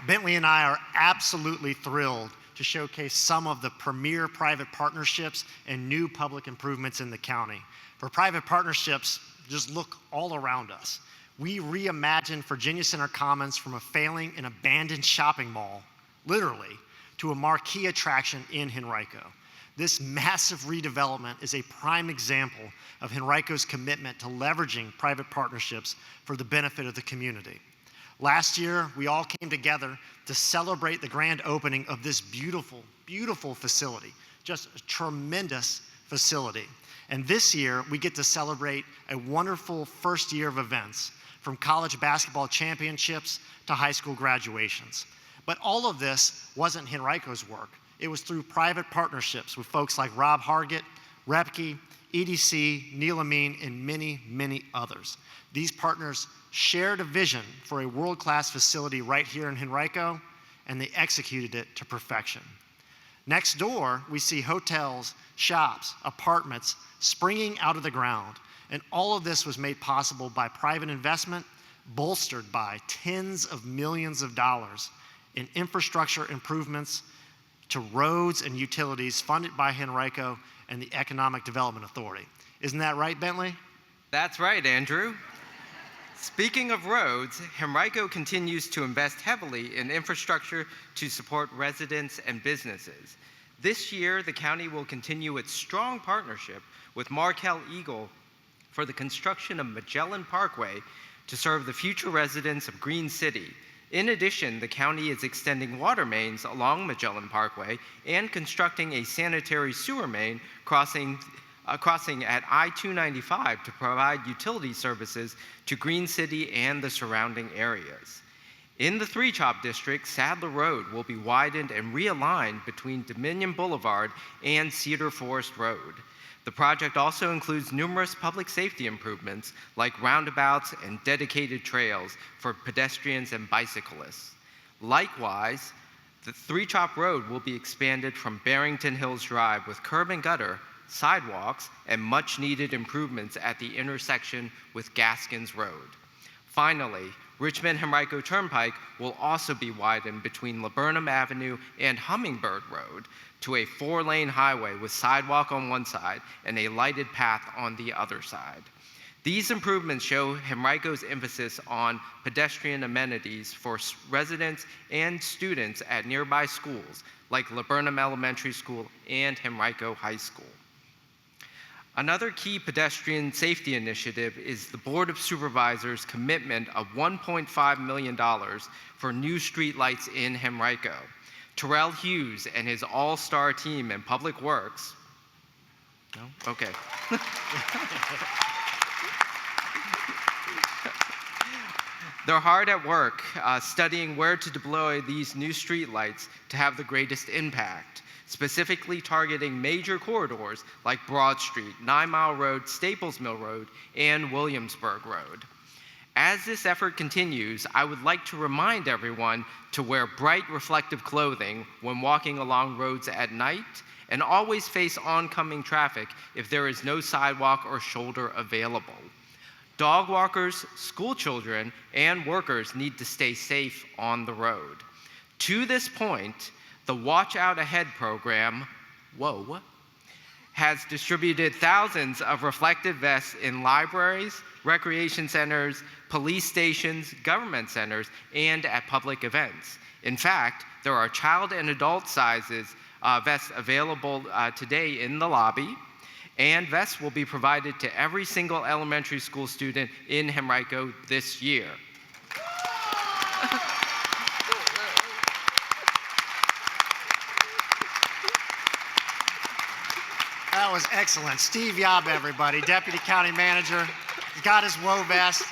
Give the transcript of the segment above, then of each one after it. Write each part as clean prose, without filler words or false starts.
Bentley and I are absolutely thrilled to showcase some of the premier private partnerships and new public improvements in the county. For private partnerships, just look all around us. We reimagined Virginia Center Commons from a failing and abandoned shopping mall, literally, to a marquee attraction in Henrico. This massive redevelopment is a prime example of Henrico's commitment to leveraging private partnerships for the benefit of the community. Last year, we all came together to celebrate the grand opening of this beautiful, beautiful facility, just a tremendous facility. And this year, we get to celebrate a wonderful first year of events, from college basketball championships to high school graduations. But all of this wasn't Henrico's work. It was through private partnerships with folks like Rob Hargett, Repke, EDC, Neil Amin, and many, many others. These partners shared a vision for a world-class facility right here in Henrico, and they executed it to perfection. Next door, we see hotels, shops, apartments springing out of the ground, and all of this was made possible by private investment, bolstered by tens of millions of dollars in infrastructure improvements to roads and utilities funded by Henrico and the Economic Development Authority. Isn't that right, Bentley? That's right, Andrew. Speaking of roads, Henrico continues to invest heavily in infrastructure to support residents and businesses. This year, the county will continue its strong partnership with Markel Eagle for the construction of Magellan Parkway to serve the future residents of Green City. In addition, the county is extending water mains along Magellan Parkway and constructing a sanitary sewer main crossing at I-295 to provide utility services to Green City and the surrounding areas. In the Three Chop District, Sadler Road will be widened and realigned between Dominion Boulevard and Cedar Forest Road. The project also includes numerous public safety improvements like roundabouts and dedicated trails for pedestrians and bicyclists. Likewise, the Three Chop Road will be expanded from Barrington Hills Drive with curb and gutter, sidewalks, and much-needed improvements at the intersection with Gaskins Road. Finally, Richmond-Henrico Turnpike will also be widened between Laburnum Avenue and Hummingbird Road to a 4-lane highway with sidewalk on one side and a lighted path on the other side. These improvements show Henrico's emphasis on pedestrian amenities for residents and students at nearby schools like Laburnum Elementary School and Henrico High School. Another key pedestrian safety initiative is the Board of Supervisors' commitment of $1.5 million for new streetlights in Henrico. Terrell Hughes and his all-star team in Public Works. No? Okay. They're hard at work studying where to deploy these new streetlights to have the greatest impact, specifically targeting major corridors like Broad Street, 9 Mile Road, Staples Mill Road, and Williamsburg Road. As this effort continues, I would like to remind everyone to wear bright reflective clothing when walking along roads at night, and always face oncoming traffic if there is no sidewalk or shoulder available. Dog walkers, school children, and workers need to stay safe on the road. To this point, the Watch Out Ahead program, has distributed thousands of reflective vests in libraries, recreation centers, police stations, government centers, and at public events. In fact, there are child and adult sizes vests available today in the lobby, and vests will be provided to every single elementary school student in Henrico this year. That was excellent. Steve Yob, everybody, Deputy County Manager, got his WOA vest.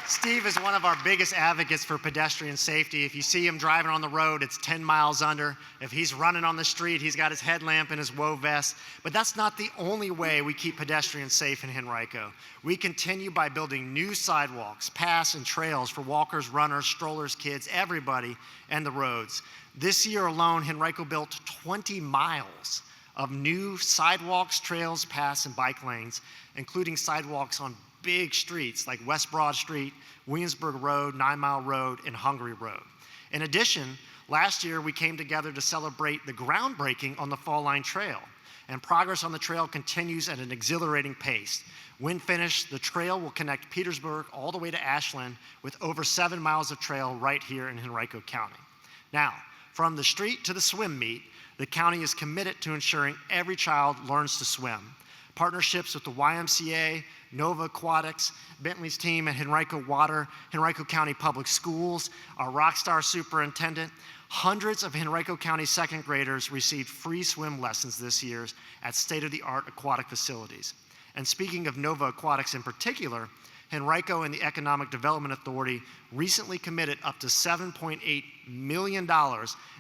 Steve is one of our biggest advocates for pedestrian safety. If you see him driving on the road, it's 10 miles under. If he's running on the street, he's got his headlamp and his WOA vest. But that's not the only way we keep pedestrians safe in Henrico. We continue by building new sidewalks, paths, and trails for walkers, runners, strollers, kids, everybody, and the roads. This year alone, Henrico built 20 miles of new sidewalks, trails, paths, and bike lanes, including sidewalks on big streets like West Broad Street, Williamsburg Road, 9 Mile Road, and Hungary Road. In addition, last year we came together to celebrate the groundbreaking on the Fall Line Trail, and progress on the trail continues at an exhilarating pace. When finished, the trail will connect Petersburg all the way to Ashland with over 7 miles of trail right here in Henrico County. Now, from the street to the swim meet, the county is committed to ensuring every child learns to swim. Partnerships with the YMCA, Nova Aquatics, Bentley's team at Henrico Water, Henrico County Public Schools, our rockstar superintendent, hundreds of Henrico County second graders received free swim lessons this year at state-of-the-art aquatic facilities. And speaking of Nova Aquatics in particular, Henrico and the Economic Development Authority recently committed up to $7.8 million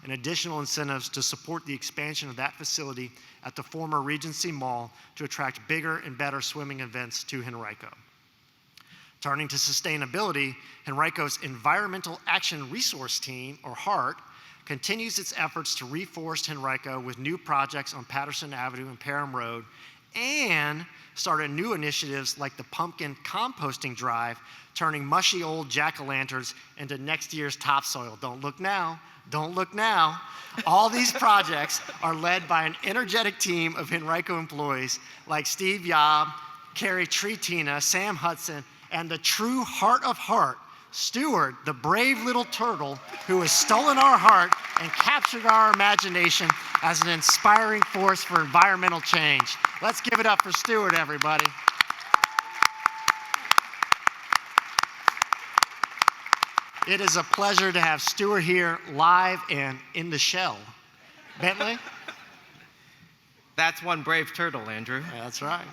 in additional incentives to support the expansion of that facility at the former Regency Mall to attract bigger and better swimming events to Henrico. Turning to sustainability, Henrico's Environmental Action Resource Team, or HART, continues its efforts to reforest Henrico with new projects on Patterson Avenue and Parham Road, and started new initiatives like the pumpkin composting drive, turning mushy old jack-o'-lanterns into next year's topsoil. Don't look now, don't look now. All these projects are led by an energetic team of Henrico employees like Steve Yob, Carrie Tretina, Sam Hudson, and the true heart of heart, Stewart, the brave little turtle who has stolen our heart and captured our imagination as an inspiring force for environmental change. Let's give it up for Stewart, everybody. It is a pleasure to have Stewart here live and in the shell. Bentley? That's one brave turtle, Andrew. Yeah, that's right.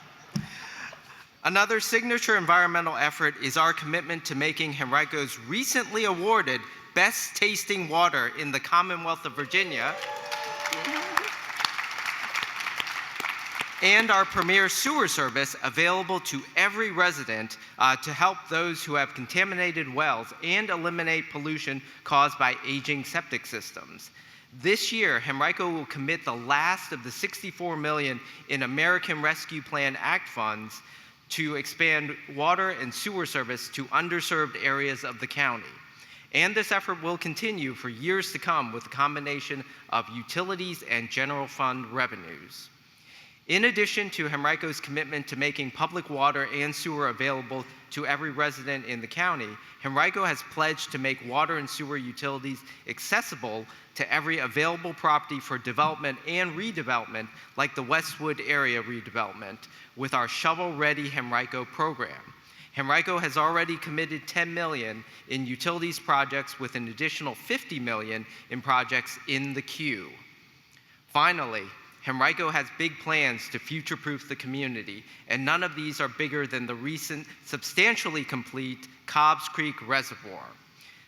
Another signature environmental effort is our commitment to making Henrico's recently awarded Best Tasting Water in the Commonwealth of Virginia and our premier sewer service available to every resident to help those who have contaminated wells and eliminate pollution caused by aging septic systems. This year, Henrico will commit the last of the $64 million in American Rescue Plan Act funds to expand water and sewer service to underserved areas of the county. And this effort will continue for years to come with a combination of utilities and general fund revenues. In addition to Henrico's commitment to making public water and sewer available to every resident in the county, Henrico has pledged to make water and sewer utilities accessible to every available property for development and redevelopment, like the Westwood area redevelopment, with our shovel-ready Henrico program. Henrico has already committed $10 million in utilities projects with an additional $50 million in projects in the queue. Finally, Henrico has big plans to future-proof the community, and none of these are bigger than the recent, substantially complete Cobbs Creek Reservoir.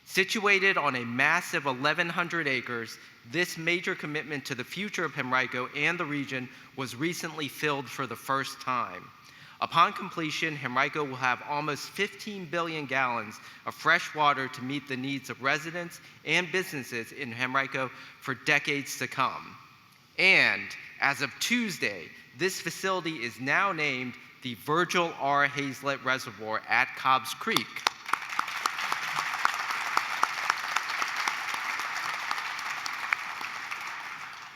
Situated on a massive 1,100 acres, this major commitment to the future of Henrico and the region was recently filled for the first time. Upon completion, Henrico will have almost 15 billion gallons of fresh water to meet the needs of residents and businesses in Henrico for decades to come. And as of Tuesday, this facility is now named the Virgil R. Hazlett Reservoir at Cobbs Creek.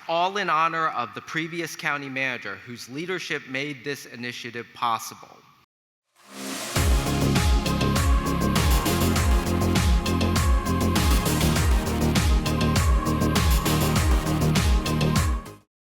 All in honor of the previous county manager whose leadership made this initiative possible.